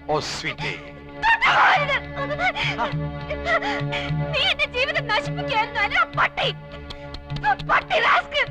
Oh, sweetie. നീ എന്റെ ജീവിതം നശിപ്പിക്കുകയായിരുന്നു അല്ല പട്ടി പട്ടി റാസ്കൽ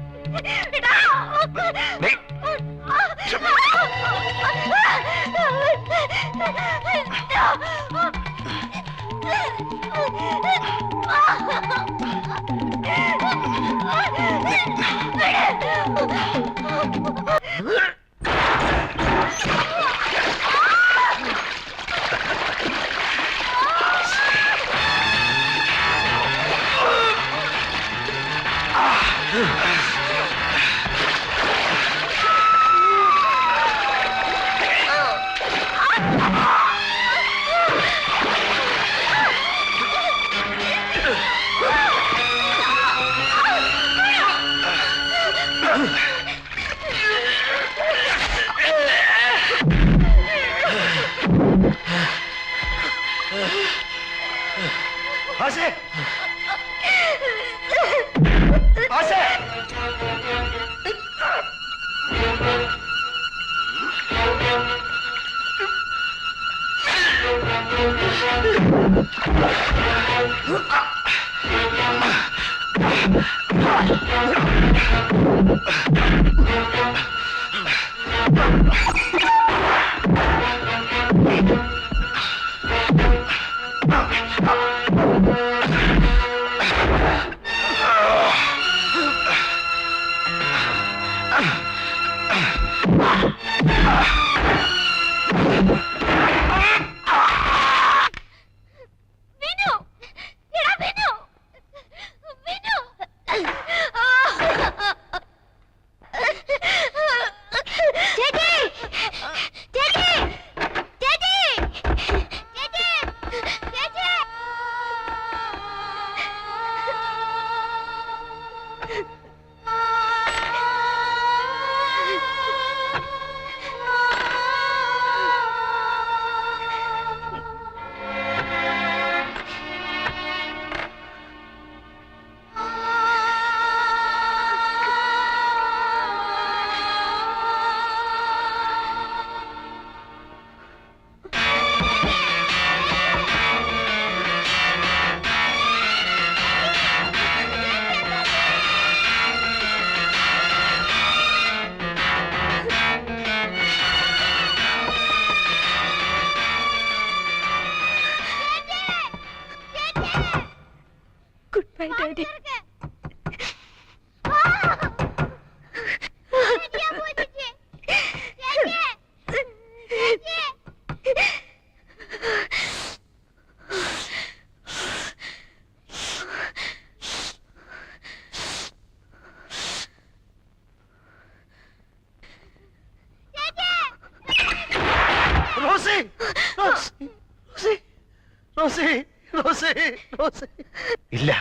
ഇല്ല,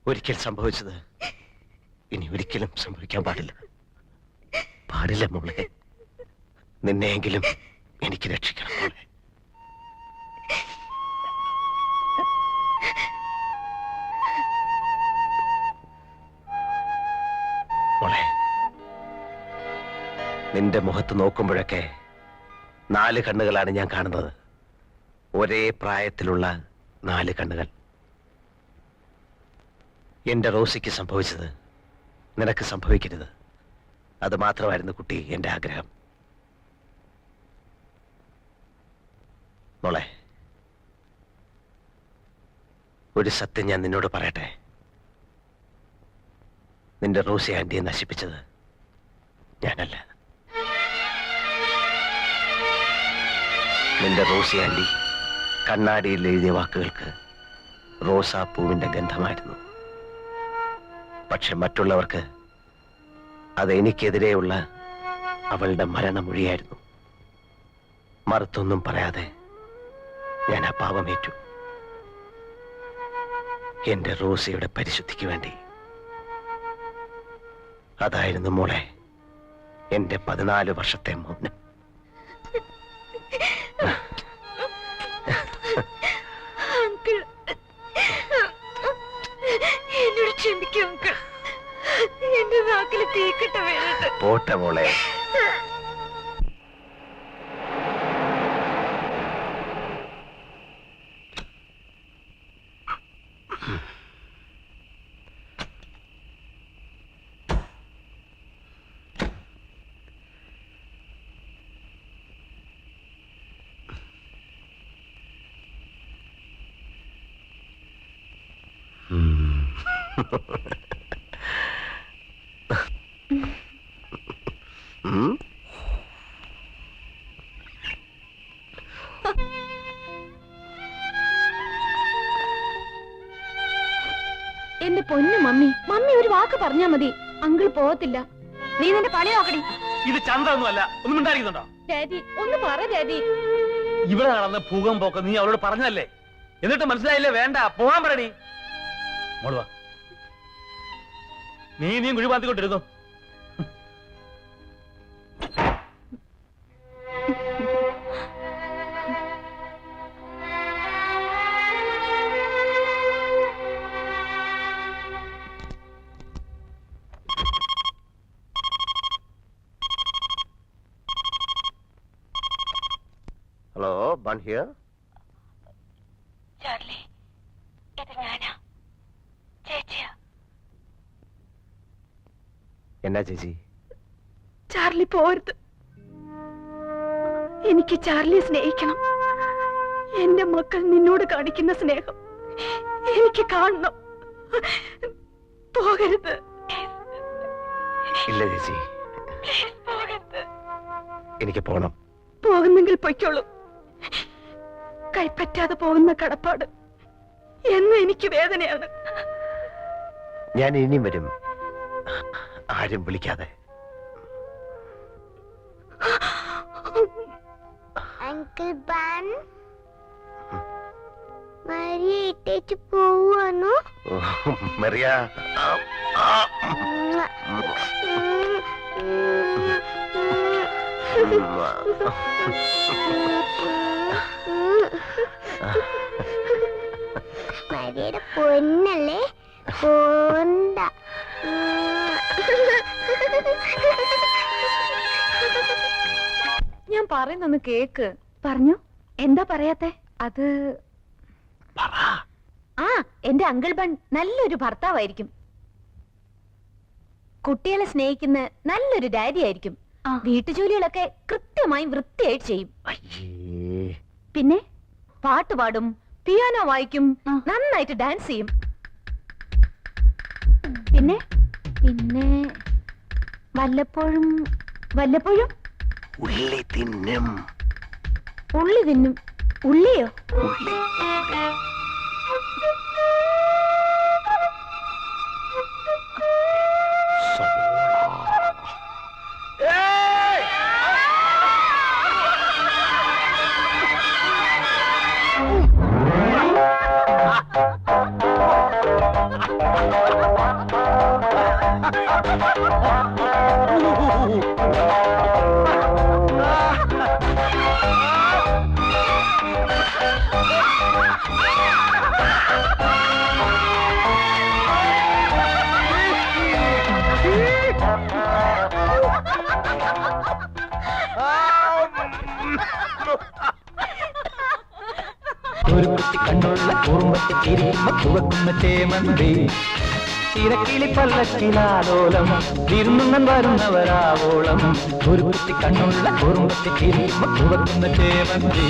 ഒരിക്കൽ സംഭവിച്ചത് ഇനി ഒരിക്കലും സംഭവിക്കാൻ പാടില്ല. പാടില്ല മോളെ. നിന്നെയെങ്കിലും എനിക്ക് രക്ഷിക്കണം മോളെ. മോളെ, നിന്റെ മുഖത്ത് നോക്കുമ്പോഴൊക്കെ 4 കണ്ണുകളാണ് ഞാൻ കാണുന്നത്. ഒരേ പ്രായത്തിലുള്ള 4 കണ്ണുകൾ. എന്റെ റോസിക്ക് സംഭവിച്ചത് നിനക്ക് സംഭവിക്കരുത്. അത് മാത്രമായിരുന്നു കുട്ടി എന്റെ ആഗ്രഹം. മോളെ, ഒരു സത്യം ഞാൻ നിന്നോട് പറയട്ടെ. നിന്റെ റോസി ആന്റിയെ നശിപ്പിച്ചത് ഞാനല്ല. നിന്റെ റോസി ആന്റി കണ്ണാടിയിൽ എഴുതിയ വാക്കുകൾക്ക് റോസാപ്പൂവിന്റെ ഗന്ധമായിരുന്നു. പക്ഷെ മറ്റുള്ളവർക്ക് അത് എനിക്കെതിരെയുള്ള അവളുടെ മരണമൊഴിയായിരുന്നു. മറുത്തൊന്നും പറയാതെ ഞാൻ ആ പാവമേറ്റു. എന്റെ റോസിയുടെ പരിശുദ്ധിക്ക് വേണ്ടി. അതായിരുന്നു മോളെ എന്റെ 14 വർഷത്തെ മൗനം. അങ്കിൾ, എന്നോട് ക്ഷമിക്കും അങ്കിൾ. എന്റെ നാക്കില് തീക്കട്ട വീണിട്ട്. പോട്ടെ മോളെ. എന്റെ പൊന്നു മമ്മി, മമ്മി ഒരു വാക്ക് പറഞ്ഞാ മതി, അങ്കിൾ പോകത്തില്ല. നീ നിന്റെ പണി നോക്കടി. ഇത് ചന്ദ്രൊന്നുമല്ല, ഒന്നും ഉണ്ടായിരിക്കുന്നുണ്ടോ? ഡാഡി ഒന്ന് പറ ഡാഡി. ഇവിടെ നടന്ന ഭൂകമ്പൊക്കെ നീ അവളോട് പറഞ്ഞതല്ലേ? എന്നിട്ട് മനസ്സിലായില്ലേ? വേണ്ട, പോകാൻ പറയണി. മോളുവാ, നീയും കുഴിപാത്തിക്കൊണ്ടിരുന്നു. Hello, bun here. ചാർലി, ഇത് ഞാനാ, ചേച്ചിയാ. എന്നാ ചേച്ചി? ചാർലി പോരുത്. എനിക്ക് ചാർലിയെ സ്നേഹിക്കണം. എന്റെ മക്കൾ നിന്നോട് കാണിക്കുന്ന സ്നേഹം എനിക്ക് കാണണം. പോകരുത്. ഇല്ല ചേച്ചി, എനിക്ക് പോണം. പോകുന്നെങ്കിൽ പൊയ്ക്കോളൂ. കൈപ്പറ്റാതെ പോകുന്ന കടപ്പാട് എന്ന് എനിക്ക് വേദനയാണ്. ഞാൻ ഇനിയും വരും, ആരും വിളിക്കാതെ. അങ്കിൾ ബാൻ മരിയ ഇട്ടേച്ച് പോവാണോ? മറിയ, മരിയുടെ പൊന്നല്ലേ, പോണ്ട. ഞാൻ പറയുന്നൊന്ന് കേക്ക്. പറഞ്ഞു. എന്താ പറയാത്തെ? അത് ആ, എന്റെ അങ്കിൾ ബൺ നല്ലൊരു ഭർത്താവായിരിക്കും. കുട്ടികളെ സ്നേഹിക്കുന്ന നല്ലൊരു ഡാഡി ആയിരിക്കും. വീട്ടുജോലികളൊക്കെ കൃത്യമായി വൃത്തിയായിട്ട് ചെയ്യും. പിന്നെ പാട്ട് പാടും, പിയാനോ വായിക്കും, നന്നായിട്ട് ഡാൻസ് ചെയ്യും. പിന്നെ പിന്നെ വല്ലപ്പോഴും വല്ലപ്പോഴും ഉള്ളി തിന്നും. ഉള്ളി തിന്നും. ഉള്ളിയോ? ഉള്ളി. ഒരു കുട്ടി കണ്ണുള്ള കുറുമ്പത്തി തിരിയുമ്പ ചുവക്കുന്ന ചേമന്തി തിരക്കിളി പല്ലക്കിലാലോലം തിരുന്നുങ്ങൻ വരുന്നവരാവോളം. ഒരു കുട്ടി കണ്ണുള്ള കുറുമ്പത്തി തിരിയുമ്പ ചുവക്കുന്ന ചേമന്തി.